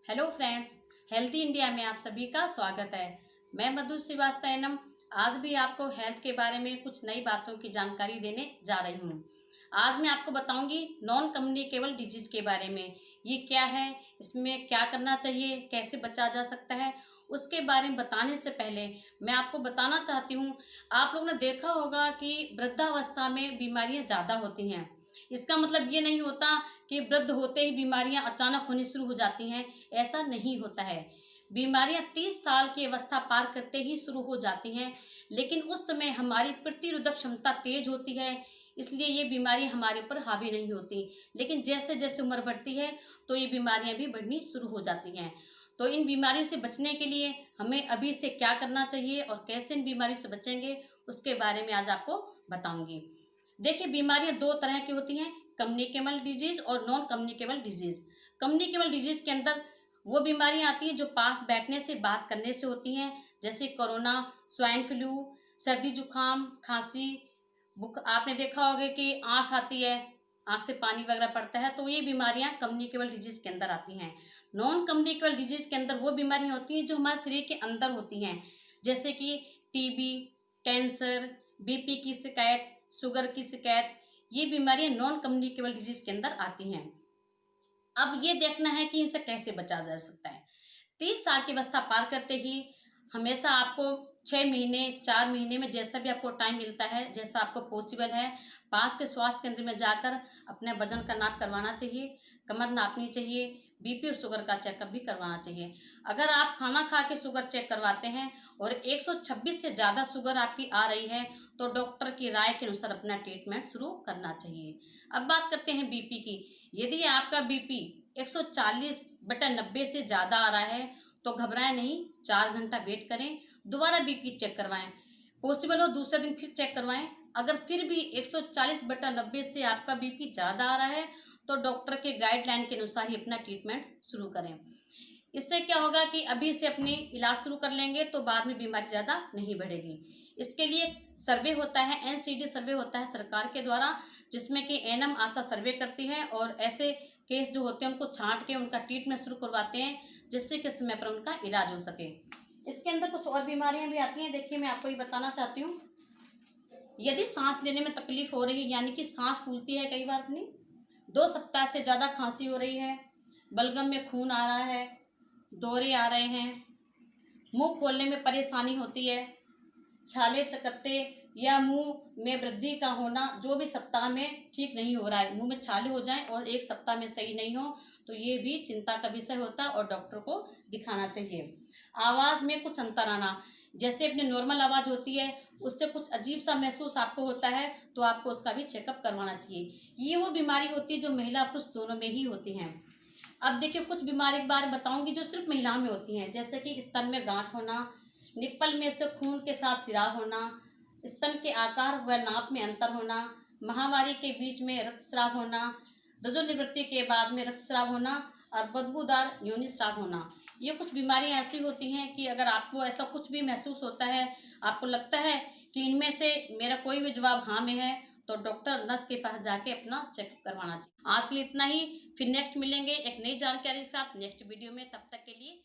Hello friends, healthy India में आप सभी का स्वागत है। मैं मधु श्रीवास्तव आज भी आपको हेल्थ के बारे में कुछ नई बातों की जानकारी देने जा रही हूँ। आज मैं आपको बताऊंगी नॉन कम्युनिकेबल डिजीज के बारे में। ये क्या है, इसमें क्या करना चाहिए, कैसे बचा जा सकता है, उसके बारे में बताने से पहले मैं आपको बताना चाहती हूँ। आप लोगों ने देखा होगा कि वृद्धावस्था में बीमारियां ज़्यादा होती हैं। इसका मतलब ये नहीं होता कि वृद्ध होते ही बीमारियां अचानक होनी शुरू हो जाती हैं। ऐसा नहीं होता है। बीमारियां 30 साल की अवस्था पार करते ही शुरू हो जाती हैं, लेकिन उस समय हमारी प्रतिरोधक क्षमता तेज होती है, इसलिए ये बीमारियां हमारे ऊपर हावी नहीं होती। लेकिन जैसे जैसे उम्र बढ़ती है तो ये बीमारियां भी बढ़नी शुरू हो जाती हैं। तो इन बीमारियों से बचने के लिए हमें अभी से क्या करना चाहिए और कैसे इन बीमारियों से बचेंगे, उसके बारे में आज आपको बताऊंगी। देखिए, बीमारियां दो तरह की होती हैं, कम्युनिकेबल डिजीज और non communicable disease. Communicable disease के अंदर वो बीमारियां आती हैं जो पास बैठने से, बात करने से होती हैं, जैसे कोरोना, स्वाइन फ्लू, सर्दी जुकाम, खांसी, बुक। आपने देखा होगा कि आंख आती है, आंख से पानी वगैरह पड़ता है, तो ये बीमारियां कम्युनिकेबल डिजीज के अंदर आती हैं। नॉन कम्युनिकेबल डिजीज के अंदर वो बीमारियां होती हैं जो हमारे शरीर के अंदर होती हैं, जैसे कि टीबी, कैंसर, बीपी की शिकायत, शुगर की शिकायत। ये बीमारियां नॉन कम्युनिकेबल डिजीज के अंदर आती हैं। अब ये देखना है कि इनसे कैसे बचा जा सकता है। 30 साल की अवस्था पार करते ही हमेशा आपको 6 महीने, 4 महीने में, जैसा भी आपको टाइम मिलता है, जैसा आपको पॉसिबल है, पास के स्वास्थ्य केंद्र में जाकर अपने वजन का नाप करवाना चाहिए, कमर नापनी चाहिए, बीपी और शुगर का चेकअप भी करवाना चाहिए। अगर आप खाना खा के शुगर चेक करवाते हैं और 126 से ज़्यादा शुगर आपकी आ रही है तो डॉक्टर की राय के अनुसार अपना ट्रीटमेंट शुरू करना चाहिए। अब बात करते हैं बीपी की। यदि आपका बीपी 140/90 से ज़्यादा आ रहा है तो घबराएं नहीं, 4 घंटा वेट करें, दोबारा बीपी चेक करवाएं। पॉसिबल हो दूसरे दिन फिर चेक करवाएं। अगर फिर भी 140/90 से आपका बीपी ज़्यादा आ रहा है तो डॉक्टर के गाइडलाइन के अनुसार ही अपना ट्रीटमेंट शुरू करें। इससे क्या होगा कि अभी से अपनी इलाज शुरू कर लेंगे तो बाद में बीमारी ज़्यादा नहीं बढ़ेगी। इसके लिए सर्वे होता है, एनसीडी सर्वे होता है सरकार के द्वारा, जिसमें कि एनएम आशा सर्वे करती है और ऐसे केस जो होते हैं उनको छांट के उनका ट्रीटमेंट शुरू करवाते हैं, जिससे कि समय पर उनका इलाज हो सके। इसके अंदर कुछ और बीमारियां भी आती हैं। देखिए, मैं आपको ये बताना चाहती हूँ। यदि सांस लेने में तकलीफ हो रही है, यानी कि सांस फूलती है कई बार अपनी, 2 सप्ताह से ज़्यादा खांसी हो रही है, बलगम में खून आ रहा है, दौरे आ रहे हैं, मुंह खोलने में परेशानी होती है, छाले चकत्ते या मुंह में वृद्धि का होना जो भी सप्ताह में ठीक नहीं हो रहा है, मुंह में छाले हो जाएं और एक सप्ताह में सही नहीं हो, तो ये भी चिंता का विषय होता है और डॉक्टर को दिखाना चाहिए। आवाज़ में कुछ अंतर आना, जैसे अपनी नॉर्मल आवाज़ होती है उससे कुछ अजीब सा महसूस आपको होता है तो आपको उसका भी चेकअप करवाना चाहिए। ये वो बीमारी होती है जो महिला पुरुष दोनों में ही होती हैं। अब देखिए, कुछ बीमारी के बारे में बताऊंगी जो सिर्फ महिलाओं में होती हैं, जैसे कि स्तन में गांठ होना, निप्पल में से खून के साथ सिराव होना, स्तन के आकार व नाप में अंतर होना, महावारी के बीच में रक्तस्राव होना, रजोनिवृत्ति के बाद में रक्तस्राव होना और बदबूदार योनि स्राव होना। ये कुछ बीमारियां ऐसी होती हैं कि अगर आपको ऐसा कुछ भी महसूस होता है, आपको लगता है कि इनमें से मेरा कोई भी जवाब हाँ में है, तो डॉक्टर नर्स के पास जाके अपना चेकअप करवाना चाहिए। आज के लिए इतना ही, फिर नेक्स्ट मिलेंगे एक नई जानकारी के साथ नेक्स्ट वीडियो में। तब तक के लिए